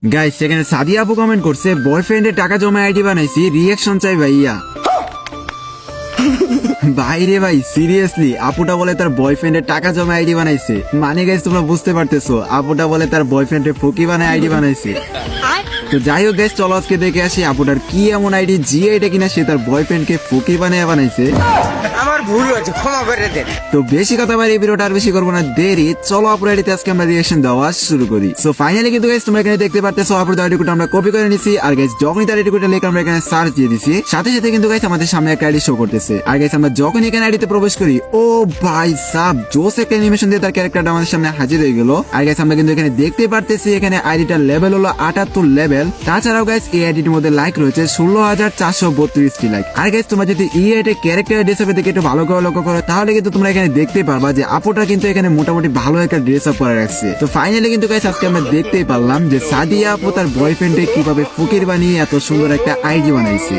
Guys সেখানে সাদিয়া আপু comment করছে বয়ফ্রেন্ডের টাকা জমা আইডি বানাইছি, রিয়াকশন চাই ভাইয়া। ভাইরে ভাই সিরিয়াসলি আপুটা বলে তার বয়ফ্রেন্ডের টাকা জমা আইডি বানাইছে, মানে গাইস তোমরা বুঝতে পারতেছো আপুটা বলে তার বয়ফ্রেন্ডের ফকি বানায় আইডি বানাইছে। তো যাই হোক গাইস চলো আজকে দেখে আসি আপুটার কি এমন আইডি যে এটা কিনা সে তার বয়ফ্রেন্ডকে ফকি বানায় বানাইছে। আমার ভুল হয়েছে, ক্ষমা করে দেন। তো বেশি কথা বলে এই ভিডিওটা আর বেশি করবো না দেরি, চলো আপুর আইডিতে আজকে আমরা রিঅ্যাকশন দেওয়া শুরু করি। সো ফাইনালি কিন্তু গাইস তোমরা এখানে দেখতে পারতেছো আপুর আইডিটা আমরা কপি করে নিছি, আর গাইস যখনই তার আইডিটা লিখে আমরা এখানে সার্চ দিয়ে দিছি সাথে সাথে কিন্তু গাইস আমাদের সামনে একটা আইডি শো করতেছে। আর গাইস আমরা যখন এখানে আইডিতে প্রবেশ করি ও ভাই সাব জোস একটা অ্যানিমেশন দিয়ে তার ক্যারেক্টারটা আমাদের সামনে হাজির হয়ে গেল। আর গাইস আমরা কিন্তু এখানে দেখতে পারতেছি এখানে আইডিটার লেভেল হলো 78 লেভেল। তাছাড়াও গাইস এই আইডির মধ্যে লাইক রয়েছে 16,432টি লাইক। আর গাইস তোমরা যদি এই আইডির ক্যারেক্টার ড্রেস আপে দেখে একটু ভালো করে লক্ষ্য করো তাহলে কিন্তু তোমরা এখানে দেখতে পারবা যে আপুটা কিন্তু এখানে মোটামুটি ভালো একটা ড্রেস আপ করে রাখছে। তো ফাইনালি কিন্তু গাইস আজকে আমরা দেখতেই পারলাম যে সাদিয়া আপু তার বয়ফ্রেন্ডে কিভাবে ফকির বানিয়ে এত সুন্দর একটা আইডি বানাইছে।